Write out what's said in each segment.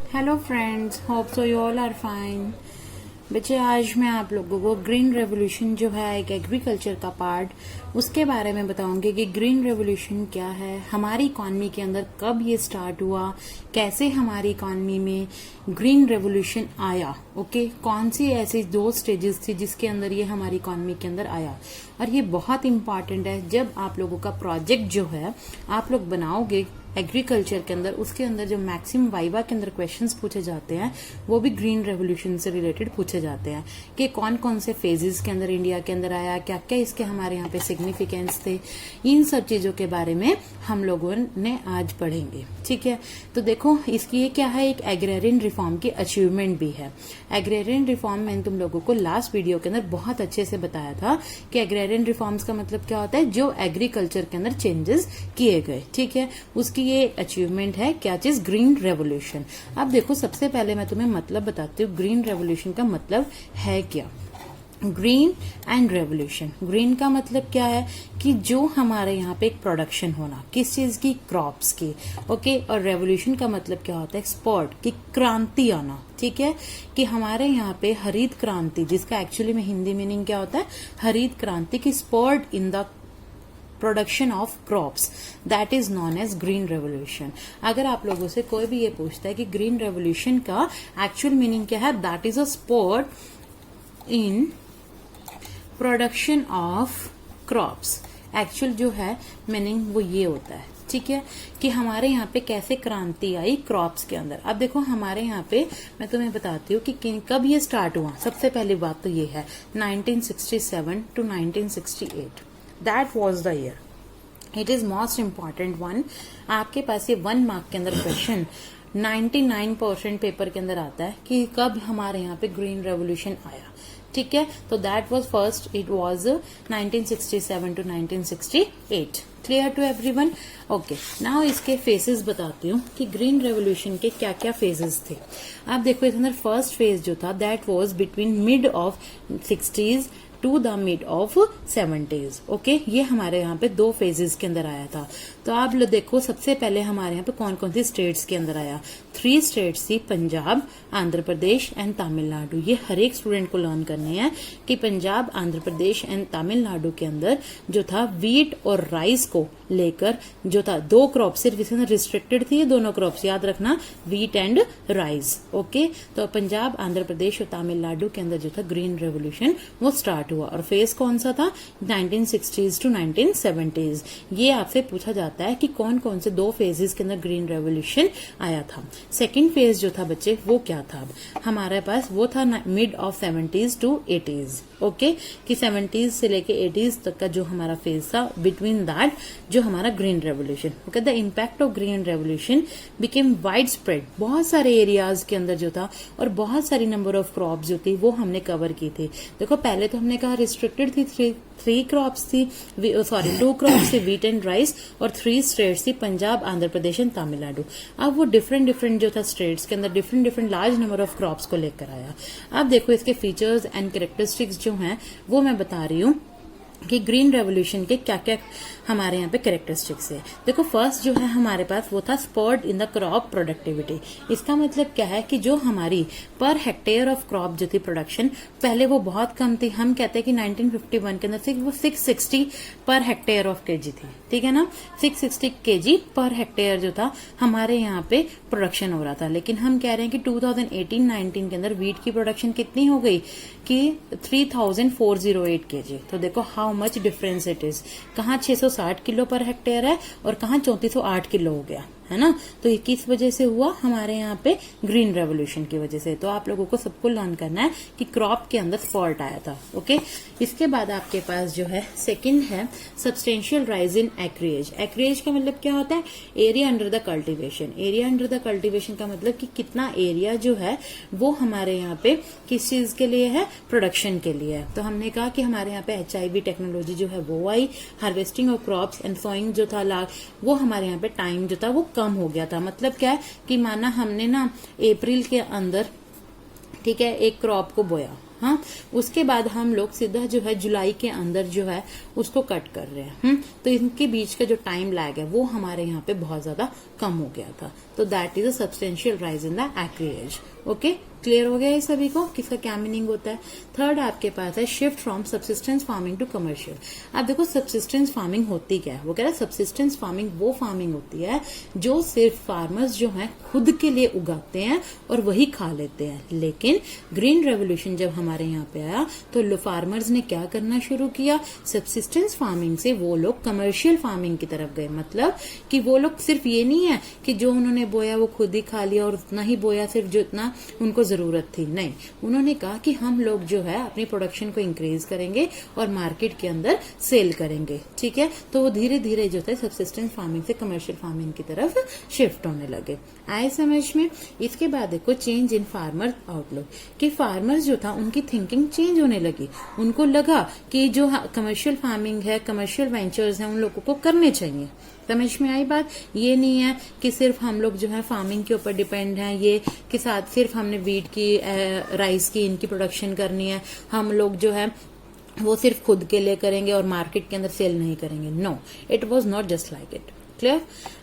Hello friends, hope so you all are fine. बच्चे, आज मैं आप लोगों को ग्रीन रेवोल्यूशन जो है एक एग्रीकल्चर का पार्ट, उसके बारे में बताऊंगी कि ग्रीन रेवोल्यूशन क्या है, हमारी इकॉनमी के अंदर कब ये स्टार्ट हुआ, कैसे हमारी इकॉनमी में ग्रीन रेवोल्यूशन आया। ओके, कौन सी ऐसी दो स्टेजेस थी जिसके अंदर ये हमारी इकॉनमी के अंदर आया। और ये बहुत इंपॉर्टेंट है, जब आप लोगों का प्रोजेक्ट जो है आप लोग बनाओगे एग्रीकल्चर के अंदर, उसके अंदर जो मैक्सिमम वाइवा के अंदर क्वेश्चंस पूछे जाते हैं वो भी ग्रीन रेवोल्यूशन से रिलेटेड पूछे जाते हैं कि कौन कौन से फेजेस के अंदर इंडिया के अंदर आया, क्या क्या इसके हमारे यहाँ पे सिग्निफिकेंस थे। इन सब चीजों के बारे में हम लोगों ने आज पढ़ेंगे। ठीक है, तो देखो इसकी ये क्या है, एक एग्रेरियन रिफॉर्म की अचीवमेंट भी है। एग्रेरियन रिफॉर्म मैंने तुम लोगों को लास्ट वीडियो के अंदर बहुत अच्छे से बताया था कि एग्रेरियन रिफॉर्म्स का मतलब क्या होता है, जो एग्रीकल्चर के अंदर चेंजेस किए गए। ठीक है, उसकी ये अचीवमेंट है क्या चीज, ग्रीन रेवोल्यूशन। अब देखो, सबसे पहले मैं तुम्हें मतलब बताती हूँ ग्रीन रेवोल्यूशन का मतलब है क्या। ग्रीन एंड रेवोल्यूशन, ग्रीन का मतलब क्या है कि जो हमारे यहाँ पे एक प्रोडक्शन होना किस चीज की, क्रॉप्स की। ओके, और रेवोल्यूशन का मतलब क्या होता है, स्पॉट की क्रांति आना। ठीक है, कि हमारे यहाँ पे हरित क्रांति, जिसका एक्चुअली में हिंदी मीनिंग क्या होता है, हरित क्रांति की spot in the production of crops, that is known as green revolution. अगर आप लोगों से कोई भी ये पूछता है कि ग्रीन रेवोल्यूशन का एक्चुअल मीनिंग क्या है, that is a sport in production of crops. Actual जो है मीनिंग वो ये होता है। ठीक है, कि हमारे यहाँ पे कैसे क्रांति आई क्रॉप्स के अंदर। अब देखो, हमारे यहाँ पे मैं तुम्हें बताती हूँ कि कब ये स्टार्ट हुआ। सबसे पहली बात तो ये है 1967 to 1968, that was the year. It is most important one. आपके पास ये 1 मार्क के अंदर क्वेश्चन 99% पेपर के अंदर आता है कि कब हमारे यहाँ पे ग्रीन रेवोल्यूशन आया। ठीक है, तो that was first, it was 1967 to 1968। Clear to everyone? Okay, now इसके फेजेस बताती हूँ कि ग्रीन रेवोल्यूशन के क्या क्या फेजेस थे। आप देखो, इसके अंदर फर्स्ट फेज जो था that was between mid of 60s to the mid of 70s। Okay, ये हमारे यहाँ पे 2 फेजेस के अंदर आया था। तो आप लोग देखो, सबसे पहले हमारे यहाँ पे कौन कौन सी स्टेट्स के अंदर आया। 3 स्टेट्स थी, पंजाब, आंध्र प्रदेश एंड तमिलनाडु। ये हर एक स्टूडेंट को लर्न करने हैं कि पंजाब, आंध्र प्रदेश एंड तमिलनाडु के अंदर जो था वीट और राइस को लेकर जो था 2 क्रॉप सिर्फ इसके अंदर रिस्ट्रिक्टेड थी, दोनों क्रॉप्स याद रखना, वीट एंड राइस। ओके, तो पंजाब, आंध्र प्रदेश और तमिलनाडु के अंदर जो था ग्रीन रेवोल्यूशन वो स्टार्ट हुआ। और फेज कौन सा था, 1960s to 1970s। ये आपसे पूछा जाता है कि कौन कौन से 2 फेजेस के अंदर ग्रीन रेवोल्यूशन आया था। सेकेंड फेज जो था बच्चे वो क्या था, हमारे पास वो था mid of 70s to 80s। Okay, कि 70s से लेके 80s तक का जो हमारा फेज था, बिटवीन दैट जो हमारा green revolution. Okay, the impact of green revolution became wide spread. बहुत सारे एरियाज के अंदर जो था और बहुत सारी नंबर ऑफ क्रॉप जो थी वो हमने कवर की थी। देखो, पहले तो हमने कहा रिस्ट्रिक्टेड थी, 3 क्रॉप्स थी, 2 क्रॉप्स थी, वीट एंड राइस, और 3 स्टेट्स थी, पंजाब, आंध्र प्रदेश एंड तमिलनाडु। अब वो डिफरेंट जो था स्टेट्स के अंदर different large number of crops को लेकर आया। अब देखो, इसके फीचर्स एंड कैरेक्टरिस्टिक्स जो हैं वो मैं बता रही हूँ कि ग्रीन रेवोल्यूशन के क्या क्या हमारे यहाँ पे कैरेक्टरिस्टिक्स है। देखो, फर्स्ट जो है हमारे पास वो था spurt in the crop productivity. इसका मतलब क्या है कि जो हमारी पर हेक्टेयर ऑफ क्रॉप जो थी प्रोडक्शन, पहले वो बहुत कम थी। हम कहते हैं कि 1951 के अंदर सिर्फ वो 660 पर हेक्टेयर ऑफ केजी थी। ठीक है ना, 660 केजी पर हेक्टेयर जो था हमारे यहाँ पे प्रोडक्शन हो रहा था। लेकिन हम कह रहे हैं कि 2018-19 के अंदर वीट की प्रोडक्शन कितनी हो गई कि 3408 केजी। तो देखो how much difference it is. कहाँ 660 किलो पर हेक्टेयर है और कहाँ 3408 किलो हो गया, है ना। तो ये किस वजह से हुआ, हमारे यहाँ पे ग्रीन रेवोल्यूशन की वजह से। तो आप लोगों को सबको लर्न करना है कि क्रॉप के अंदर फॉल्ट आया था। ओके, इसके बाद आपके पास जो है सेकंड है सब्सटेंशियल राइज इन एक्रिएज। एक्रिएज का मतलब क्या होता है, area under the cultivation. Area under the cultivation का मतलब कि कितना एरिया जो है वो हमारे यहाँ पे किस चीज के लिए है, प्रोडक्शन के लिए है। तो हमने कहा कि हमारे यहाँ पे HIV टेक्नोलॉजी जो है वो आई, harvesting of crops and sowing जो था वो हमारे यहाँ पे टाइम जो था वो कम हो गया था। मतलब क्या है कि माना हमने ना अप्रैल के अंदर, ठीक है, एक क्रॉप को बोया, हाँ, उसके बाद हम लोग सीधा जो है जुलाई के अंदर जो है उसको कट कर रहे हैं। तो इनके बीच का जो टाइम लैग है वो हमारे यहाँ पे बहुत ज्यादा कम हो गया था। तो that is a substantial rise in the acreage. Okay, clear हो गया ये सभी को किसका क्या मीनिंग होता है। थर्ड आपके पास है shift from subsistence farming to commercial. आप देखो सब्सिस्टेंस फार्मिंग होती क्या है, वो कह रहा है सब्सिस्टेंस फार्मिंग वो फार्मिंग होती है जो सिर्फ फार्मर्स जो है खुद के लिए उगाते हैं और वही खा लेते हैं। लेकिन ग्रीन रेवोल्यूशन जब हमारे यहाँ पे आया तो फार्मर्स ने क्या करना शुरू किया, सब्सिस्टेंस फार्मिंग से वो लोग कमर्शियल फार्मिंग की तरफ गए। मतलब कि वो लोग सिर्फ ये नहीं है कि जो उन्होंने बोया वो खुद ही खा लिया और उतना ही बोया सिर्फ जो इतना उनको जरूरत थी, नहीं, उन्होंने कहा कि हम लोग जो है अपनी प्रोडक्शन को इंक्रीज करेंगे और मार्केट के अंदर सेल करेंगे। ठीक है, तो वो धीरे धीरे जो है सब्सिस्टेंस फार्मिंग से कमर्शियल फार्मिंग की तरफ शिफ्ट होने लगे। आए समझ में। इसके बाद देखो चेंज इन फार्मर आउटलुक, कि फार्मर्स जो था उनकी थिंकिंग चेंज होने लगी। उनको लगा कि जो कमर्शियल फार्मिंग है, कमर्शियल वेंचर्स हैं, उन लोगों को करने चाहिए। समझ में आई बात। ये नहीं है कि सिर्फ हम लोग जो है फार्मिंग के ऊपर डिपेंड हैं, ये कि साथ सिर्फ हमने वीट की, राइस की, इनकी प्रोडक्शन करनी है, हम लोग जो है वो सिर्फ खुद के लिए करेंगे और मार्केट के अंदर सेल नहीं करेंगे। No, it was not just like it. Clear.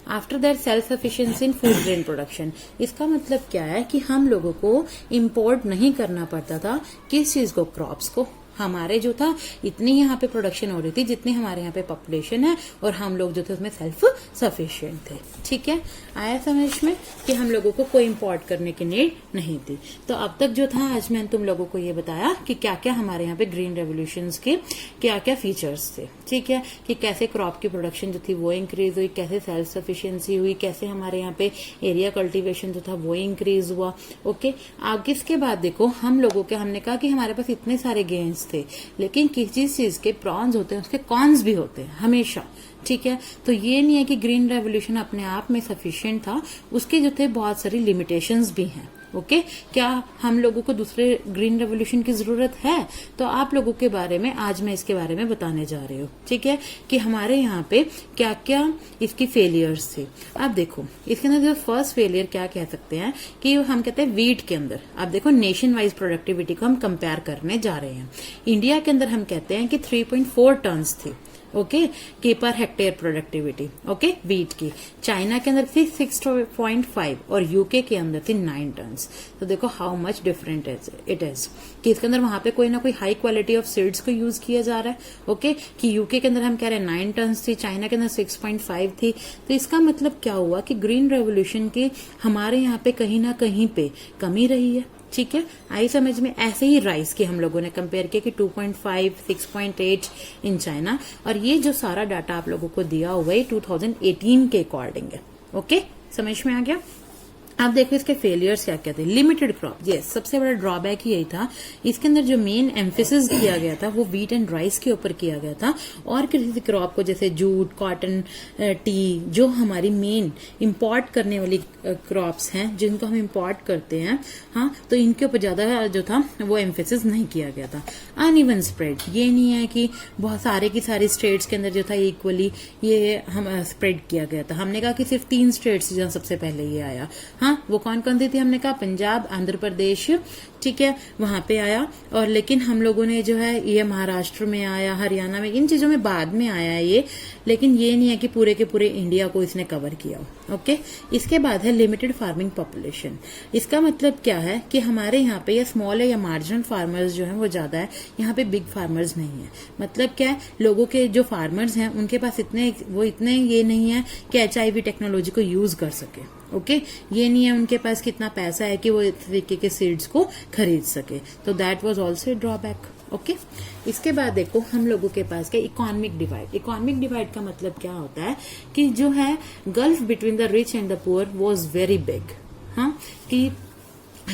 After that self sufficiency in food grain production. इसका मतलब क्या है कि हम लोगों को इम्पोर्ट नहीं करना पड़ता था किस चीज को, क्रॉप्स को। हमारे जो था इतनी यहाँ पे प्रोडक्शन हो रही थी जितनी हमारे यहाँ पे पॉपुलेशन है और हम लोग जो थे उसमें सेल्फ सफिशिएंट थे। ठीक है, आया समझ में कि हम लोगों को कोई इम्पोर्ट करने की नीड नहीं थी। तो अब तक जो था आज मैंने तुम लोगों को ये बताया कि क्या क्या हमारे यहाँ पे ग्रीन रेवोल्यूशंस के क्या क्या फीचर्स थे। ठीक है, कि कैसे क्रॉप की प्रोडक्शन जो थी वो इंक्रीज हुई, कैसे सेल्फ सफिशिएंसी हुई, कैसे हमारे यहाँ पे एरिया कल्टीवेशन जो था वो इंक्रीज हुआ। ओके, अब किसके बाद देखो हम लोगों के, हमने कहा कि हमारे पास इतने सारे गेन्स थे, लेकिन किसी चीज के प्रॉन्स होते हैं उसके कॉन्स भी होते हैं हमेशा। ठीक है, तो ये नहीं है कि ग्रीन रेवोल्यूशन अपने आप में सफिशिएंट था, उसके जो थे बहुत सारी लिमिटेशंस भी हैं। ओके, क्या हम लोगों को दूसरे ग्रीन रेवोल्यूशन की जरूरत है? तो आप लोगों के बारे में आज मैं इसके बारे में बताने जा रही हूँ। ठीक है, कि हमारे यहाँ पे क्या क्या इसकी फेलियर्स थे। अब देखो इसके अंदर जो फर्स्ट फेलियर क्या कह सकते हैं कि हम कहते हैं वीट के अंदर। अब देखो नेशन वाइज प्रोडक्टिविटी को हम कंपेयर करने जा रहे हैं। इंडिया के अंदर हम कहते हैं कि 3.4 टन्स थी। ओके, के per hectare productivity. Okay, wheat की। चाइना के अंदर थी 6.5 और यूके के अंदर थी 9 टन्स। तो देखो how much different it is कि इसके अंदर वहां पे कोई ना कोई हाई क्वालिटी ऑफ सीड्स को यूज किया जा रहा है। ओके, कि यूके के अंदर हम कह रहे हैं 9 टन्स थी, चाइना के अंदर 6.5 थी। तो इसका मतलब क्या हुआ कि ग्रीन रेवोल्यूशन की हमारे यहाँ पे कहीं ना कहीं पे कमी रही है। ठीक है, आई समझ में। ऐसे ही राइस के हम लोगों ने कंपेयर किया कि 2.5, 6.8 इन चाइना, और ये जो सारा डाटा आप लोगों को दिया हुआ है 2018 के अकॉर्डिंग है। ओके, समझ में आ गया। अब देखो इसके फेलियर्स क्या क्या थे। लिमिटेड क्रॉप, यस, सबसे बड़ा ड्रॉबैक ही यही था। इसके अंदर जो मेन एम्फेसिस किया गया था वो वीट एंड राइस के ऊपर किया गया था, और किसी क्रॉप को जैसे जूट, कॉटन, टी, जो हमारी मेन इंपोर्ट करने वाली क्रॉप्स हैं जिनको हम इंपोर्ट करते हैं, हाँ, तो इनके ऊपर ज्यादा जो था वो एम्फेसिस नहीं किया गया था। अनइवन स्प्रेड, ये नहीं है कि बहुत सारे की सारी स्टेट्स के अंदर जो था इक्वली ये हम स्प्रेड किया गया था। हमने कहा कि सिर्फ 3 स्टेट्स जहां सबसे पहले ये आया, हाँ, वो कौन कौन सी थी? हमने कहा पंजाब, आंध्र प्रदेश, ठीक है, वहां पे आया। और लेकिन हम लोगों ने जो है ये महाराष्ट्र में आया, हरियाणा में, इन चीजों में बाद में आया है ये, लेकिन ये नहीं है कि पूरे के पूरे इंडिया को इसने कवर किया हो। ओके, इसके बाद है लिमिटेड फार्मिंग पॉपुलेशन। इसका मतलब क्या है कि हमारे यहाँ पे या स्मॉल है या मार्जिनल फार्मर्स जो है वो ज्यादा है, यहाँ पे बिग फार्मर्स नहीं है। मतलब क्या है, लोगों के जो फार्मर्स हैं उनके पास इतने ये नहीं है कि HIV टेक्नोलॉजी को यूज कर सके। ओके, ये नहीं है उनके पास कितना पैसा है कि वो इस तरीके के सीड्स को खरीद सके। तो that was also a drawback. Okay, इसके बाद देखो हम लोगों के पास क्या, इकोनॉमिक डिवाइड। इकोनॉमिक डिवाइड का मतलब क्या होता है कि जो है gulf between the rich and the poor was very big. हाँ, कि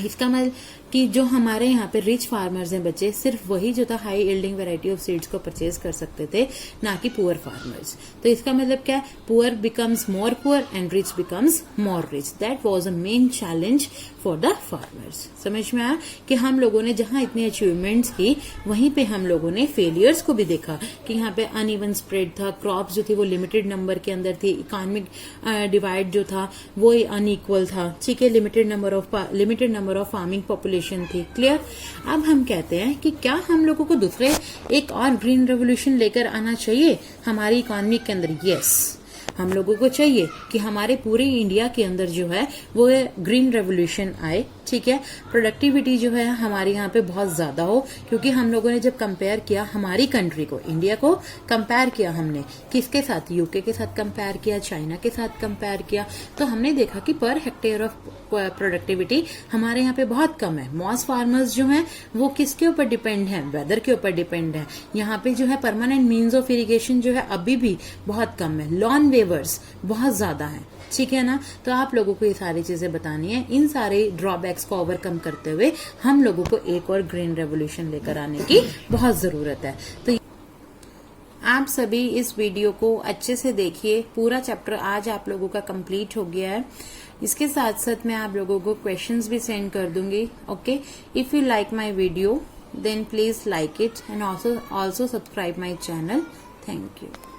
इसका मतलब कि जो हमारे यहाँ पे रिच फार्मर्स हैं बच्चे, सिर्फ वही जो था high yielding variety of seeds को परचेज कर सकते थे, ना कि पुअर फार्मर्स। तो इसका मतलब क्या है, poor becomes more poor and rich becomes more rich. That was a main challenge for the farmers. समझ में आया कि हम लोगों ने जहां इतनी अचीवमेंट्स की, वहीं पे हम लोगों ने फेलियर्स को भी देखा कि यहाँ पे अनइवन स्प्रेड था, क्रॉप्स जो थी वो लिमिटेड नंबर के अंदर थी, इकोनॉमिक डिवाइड जो था वो अनइक्वल था। ठीक है, limited number of farming population situation थी। क्लियर। अब हम कहते हैं कि क्या हम लोगों को दूसरे एक और ग्रीन रेवोल्यूशन लेकर आना चाहिए हमारी इकोनॉमी के अंदर। यस, हम लोगों को चाहिए कि हमारे पूरे इंडिया के अंदर जो है वो ग्रीन रेवोल्यूशन आए। ठीक है, प्रोडक्टिविटी जो है हमारे यहाँ पे बहुत ज्यादा हो, क्योंकि हम लोगों ने जब कंपेयर किया हमारी कंट्री को, इंडिया को कंपेयर किया हमने किसके साथ, यूके के साथ कंपेयर किया, चाइना के साथ कंपेयर किया, तो हमने देखा कि पर हेक्टेयर ऑफ प्रोडक्टिविटी हमारे यहाँ पे बहुत कम है। मॉस फार्मर्स जो हैं वो किसके ऊपर डिपेंड है, वेदर के ऊपर डिपेंड है। यहाँ पे जो है परमानेंट मीन्स ऑफ इरिगेशन जो है अभी भी बहुत कम है, लॉन वेवर्स बहुत ज्यादा है। ठीक है ना। तो आप लोगों को ये सारी चीजें बतानी है। इन सारे ड्रॉबैक्स को ओवरकम करते हुए हम लोगों को एक और ग्रीन रेवोल्यूशन लेकर आने की बहुत जरूरत है। तो आप सभी इस वीडियो को अच्छे से देखिए। पूरा चैप्टर आज आप लोगों का कंप्लीट हो गया है। इसके साथ साथ मैं आप लोगों को क्वेश्चंस भी सेंड कर दूंगी। Okay, if you like my video then please like it and also subscribe my channel. Thank you.